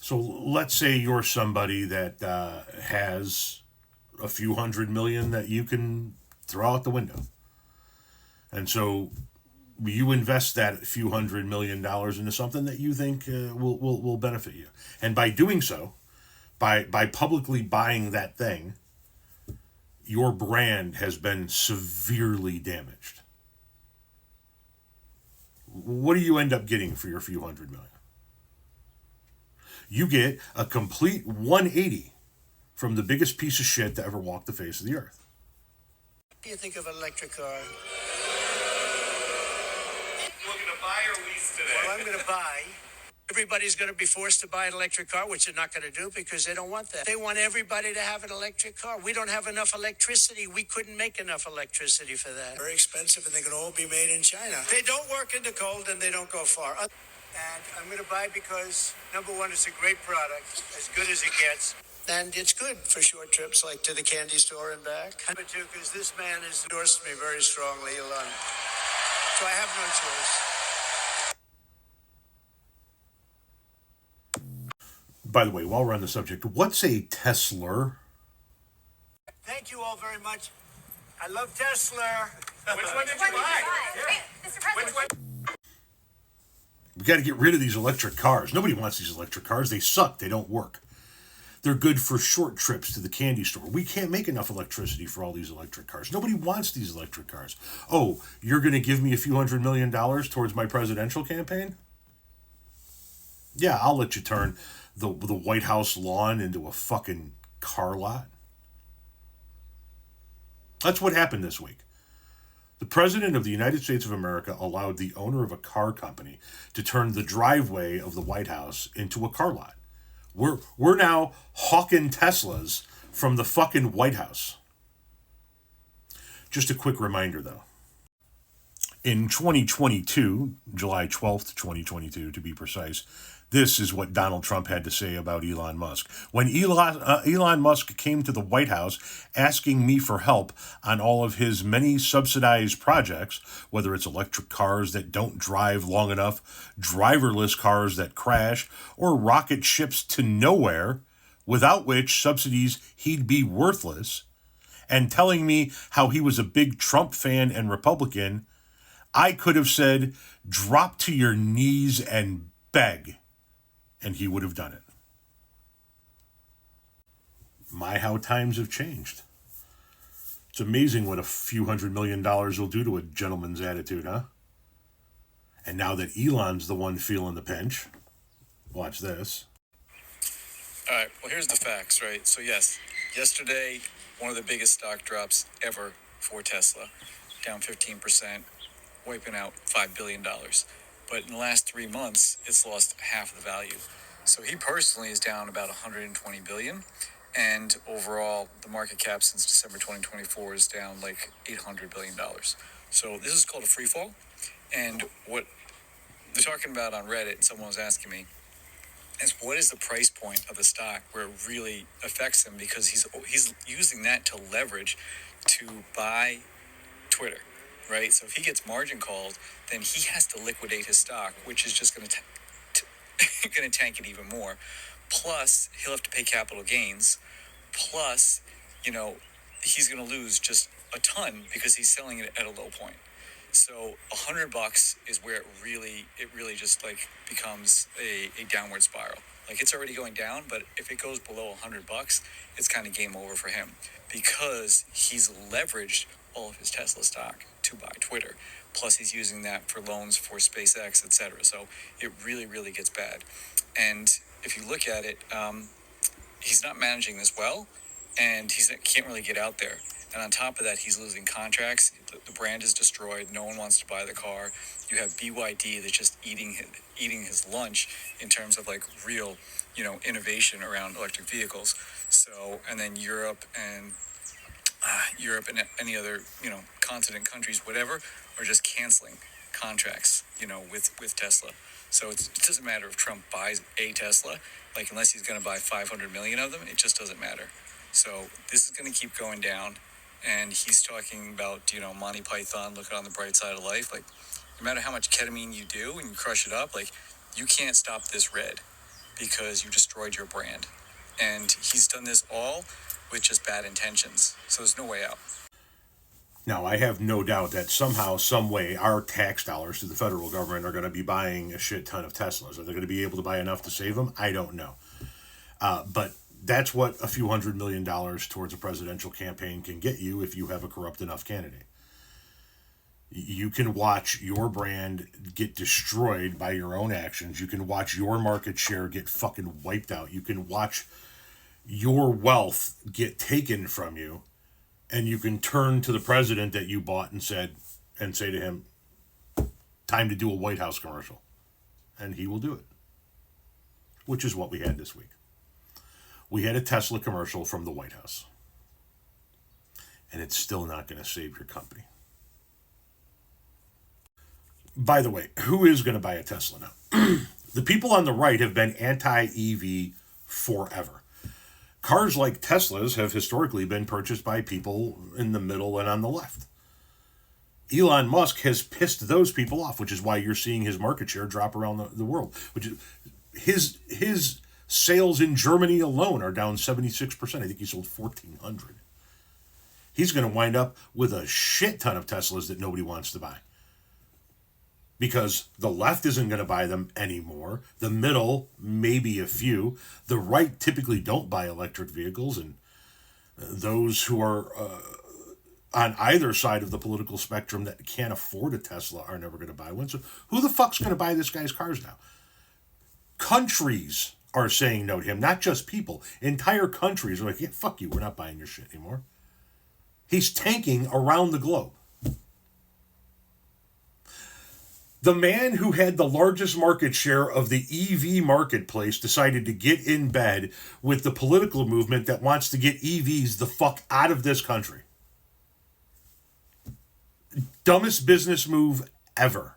So let's say you're somebody that has a few $100 million that you can throw out the window. And so you invest that few $100 million into something that you think will benefit you. And by doing so, by publicly buying that thing, your brand has been severely damaged. What do you end up getting for your few $100 million? You get a complete 180 from the biggest piece of shit to ever walk the face of the earth. What do you think of an electric car? We're going to buy or lease today. Well, I'm going to buy. Everybody's going to be forced to buy an electric car, which they're not going to do because they don't want that. They want everybody to have an electric car. We don't have enough electricity. We couldn't make enough electricity for that. Very expensive, and they can all be made in China. They don't work in the cold, and they don't go far. And I'm going to buy because, number one, it's a great product, as good as it gets. And it's good for short trips, like to the candy store and back. Number two, because this man has endorsed me very strongly, Elon. So I have no choice. By the way, while we're on the subject, what's a Tesla? Thank you all very much. I love Tesla. Which one did you buy? Wait, Mr. President. Which one? We got to get rid of these electric cars. Nobody wants these electric cars. They suck. They don't work. They're good for short trips to the candy store. We can't make enough electricity for all these electric cars. Nobody wants these electric cars. Oh, you're going to give me a few $100 million towards my presidential campaign? Yeah, I'll let you turn the White House lawn into a fucking car lot. That's what happened this week. The President of the United States of America allowed the owner of a car company to turn the driveway of the White House into a car lot. We're now hawking Teslas from the fucking White House. Just a quick reminder, though. In 2022, July 12th, 2022, to be precise, this is what Donald Trump had to say about Elon Musk. When Elon Musk came to the White House asking me for help on all of his many subsidized projects, whether it's electric cars that don't drive long enough, driverless cars that crash, or rocket ships to nowhere, without which subsidies he'd be worthless, and telling me how he was a big Trump fan and Republican, I could have said, drop to your knees and beg. And he would have done it. My, how times have changed. It's amazing what a few $100 million will do to a gentleman's attitude, huh? And now that Elon's the one feeling the pinch, watch this. All right, well, here's the facts, right? So, yes, yesterday, one of the biggest stock drops ever for Tesla, down 15%, wiping out $5 billion. But in the last 3 months, it's lost half the value. So he personally is down about 120 billion. And overall, the market cap since December 2024 is down like $800 billion. So this is called a free fall. And what they're talking about on Reddit, someone was asking me, is what is the price point of the stock where it really affects him? Because he's using that to leverage to buy Twitter. Right, so if he gets margin called, then he has to liquidate his stock, which is just going to tank it even more. Plus, he'll have to pay capital gains. Plus, he's going to lose just a ton because he's selling it at a low point. So $100 is where it really just like becomes a downward spiral. Like it's already going down, but if it goes below $100, it's kind of game over for him because he's leveraged all of his Tesla stock to buy Twitter. Plus he's using that for loans for SpaceX, etc. So it really gets bad. And if you look at it, he's not managing this well, and he can't really get out there. And on top of that, he's losing contracts. The brand is destroyed. No one wants to buy the car. You have BYD that's just eating his lunch in terms of like real, innovation around electric vehicles. So, and then Europe and any other, continent countries, whatever, are just canceling contracts, with Tesla. So it doesn't matter if Trump buys a Tesla, like unless he's going to buy 500 million of them, it just doesn't matter. So this is going to keep going down. And he's talking about, Monty Python, looking on the bright side of life. Like, no matter how much ketamine you do and you crush it up, like, you can't stop this red. because you destroyed your brand. And he's done this all with just bad intentions. So there's no way out. Now, I have no doubt that somehow, some way, our tax dollars to the federal government are going to be buying a shit ton of Teslas. Are they going to be able to buy enough to save them? I don't know. But that's what a few $100 million towards a presidential campaign can get you if you have a corrupt enough candidate. You can watch your brand get destroyed by your own actions. You can watch your market share get fucking wiped out. You can watch your wealth get taken from you. And you can turn to the president that you bought and say to him, time to do a White House commercial. And he will do it. Which is what we had this week. We had a Tesla commercial from the White House. And it's still not going to save your company. By the way, who is going to buy a Tesla now? The people on the right have been anti-EV forever. Cars like Teslas have historically been purchased by people in the middle and on the left. Elon Musk has pissed those people off, which is why you're seeing his market share drop around the world. Which is his sales in Germany alone are down 76%. I think he sold 1,400. He's going to wind up with a shit ton of Teslas that nobody wants to buy. Because the left isn't going to buy them anymore. The middle, maybe a few. The right typically don't buy electric vehicles. And those who are on either side of the political spectrum that can't afford a Tesla are never going to buy one. So who the fuck's going to buy this guy's cars now? Countries are saying no to him, not just people. Entire countries are like, yeah, fuck you, we're not buying your shit anymore. He's tanking around the globe. The man who had the largest market share of the EV marketplace decided to get in bed with the political movement that wants to get EVs the fuck out of this country. Dumbest business move ever.